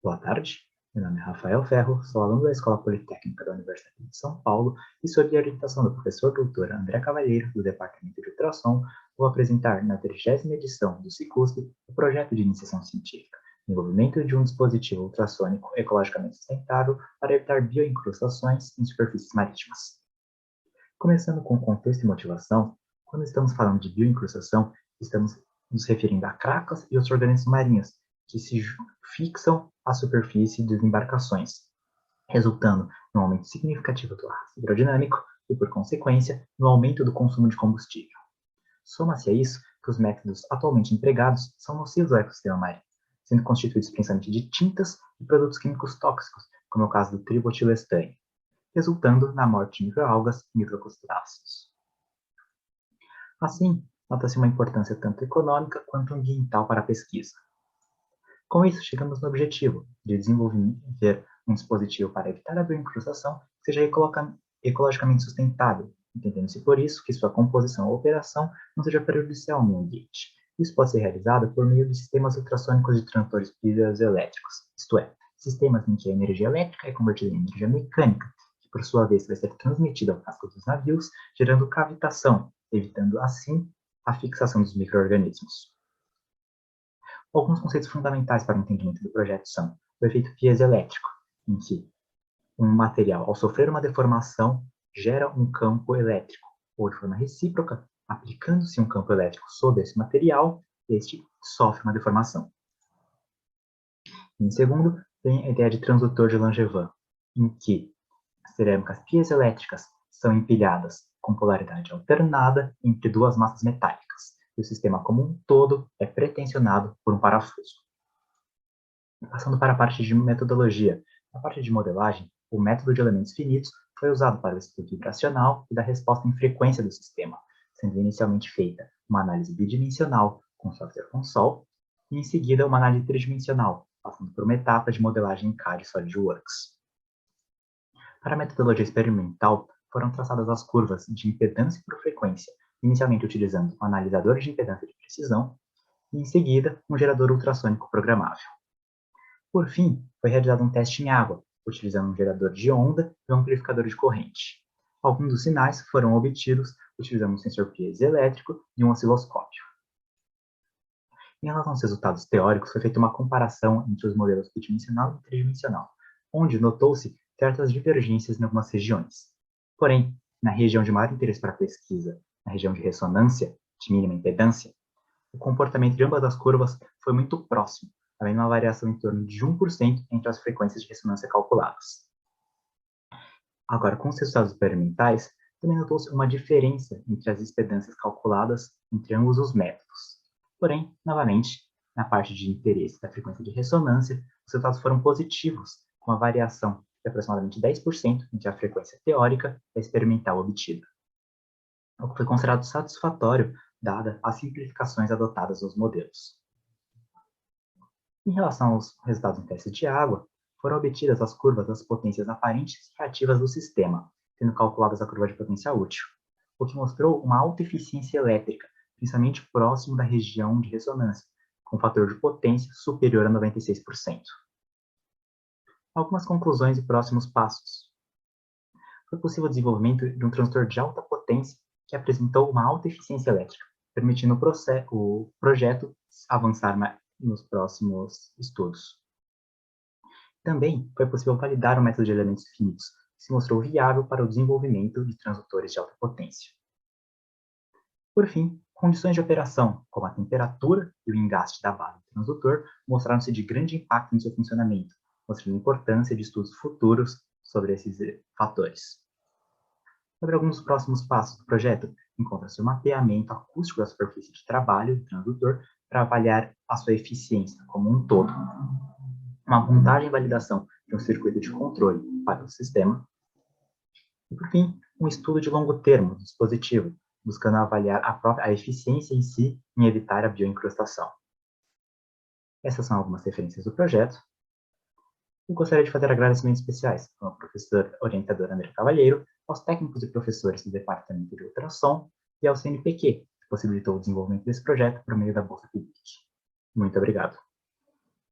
Boa tarde, meu nome é Rafael Ferro, sou aluno da Escola Politécnica da Universidade de São Paulo e, sob a orientação do professor doutor André Cavalheiro, do Departamento de Ultrassom, vou apresentar na 30ª edição do Cicusp o projeto de iniciação científica, desenvolvimento de um dispositivo ultrassônico ecologicamente sustentável para evitar bioincrustações em superfícies marítimas. Começando com o contexto e motivação, quando estamos falando de bioincrustação, estamos nos referindo a cracas e outros organismos marinhos que se fixam à superfície das embarcações, resultando no aumento significativo do arrasto hidrodinâmico e, por consequência, no aumento do consumo de combustível. Soma-se a isso que os métodos atualmente empregados são nocivos ao ecossistema marinho, sendo constituídos principalmente de tintas e produtos químicos tóxicos, como é o caso do tribotilestânio, resultando na morte de microalgas e microcrustáceos. Assim, nota-se uma importância tanto econômica quanto ambiental para a pesquisa. Com isso, chegamos no objetivo de desenvolver um dispositivo para evitar a bioincrustação que seja ecologicamente sustentável, entendendo-se por isso que sua composição ou operação não seja prejudicial ao meio ambiente. Isso pode ser realizado por meio de sistemas ultrassônicos de transistores piezoelétricos, isto é, sistemas em que a energia elétrica é convertida em energia mecânica, que por sua vez vai ser transmitida ao casco dos navios, gerando cavitação, evitando assim a fixação dos micro-organismos. Alguns conceitos fundamentais para o entendimento do projeto são o efeito piezoelétrico, em que um material, ao sofrer uma deformação, gera um campo elétrico, ou de forma recíproca, aplicando-se um campo elétrico sobre esse material, este sofre uma deformação. Em segundo, tem a ideia de transdutor de Langevin, em que as cerâmicas piezoelétricas são empilhadas com polaridade alternada entre duas massas metálicas, e o sistema como um todo é pretensionado por um parafuso. Passando para a parte de metodologia. Na parte de modelagem, o método de elementos finitos foi usado para o estudo vibracional e da resposta em frequência do sistema, sendo inicialmente feita uma análise bidimensional com software Consol, e em seguida uma análise tridimensional, passando por uma etapa de modelagem em CAD e SolidWorks. Para a metodologia experimental, foram traçadas as curvas de impedância por frequência, inicialmente utilizando um analisador de impedância de precisão, e em seguida um gerador ultrassônico programável. Por fim, foi realizado um teste em água, utilizando um gerador de onda e um amplificador de corrente. Alguns dos sinais foram obtidos utilizando um sensor piezoelétrico e um osciloscópio. Em relação aos resultados teóricos, foi feita uma comparação entre os modelos bidimensional e tridimensional, onde notou-se certas divergências em algumas regiões. Porém, na região de maior interesse para a pesquisa, na região de ressonância, de mínima impedância, o comportamento de ambas as curvas foi muito próximo, havendo uma variação em torno de 1% entre as frequências de ressonância calculadas. Agora, com os resultados experimentais, também notou-se uma diferença entre as impedâncias calculadas entre ambos os métodos. Porém, novamente, na parte de interesse da frequência de ressonância, os resultados foram positivos, com a variação de aproximadamente 10% entre a frequência teórica e a experimental obtida, o que foi considerado satisfatório, dada as simplificações adotadas nos modelos. Em relação aos resultados em testes de água, foram obtidas as curvas das potências aparentes e reativas do sistema, sendo calculadas a curva de potência útil, o que mostrou uma alta eficiência elétrica, principalmente próximo da região de ressonância, com fator de potência superior a 96%. Algumas conclusões e próximos passos. Foi possível o desenvolvimento de um transistor de alta potência que apresentou uma alta eficiência elétrica, permitindo o projeto avançar nos próximos estudos. Também foi possível validar o método de elementos finitos, que se mostrou viável para o desenvolvimento de transdutores de alta potência. Por fim, condições de operação, como a temperatura e o engaste da base do transdutor, mostraram-se de grande impacto em seu funcionamento, mostrando a importância de estudos futuros sobre esses fatores. Sobre alguns dos próximos passos do projeto, encontra-se o mapeamento acústico da superfície de trabalho do transdutor para avaliar a sua eficiência como um todo, uma montagem e validação de um circuito de controle para o sistema, e, por fim, um estudo de longo termo do dispositivo, buscando avaliar a eficiência em si em evitar a bioincrustação. Essas são algumas referências do projeto. Eu gostaria de fazer agradecimentos especiais ao professor orientador André Cavalheiro, aos técnicos e professores do Departamento de Ultrassom e ao CNPq, que possibilitou o desenvolvimento desse projeto por meio da Bolsa PIBIC. Muito obrigado.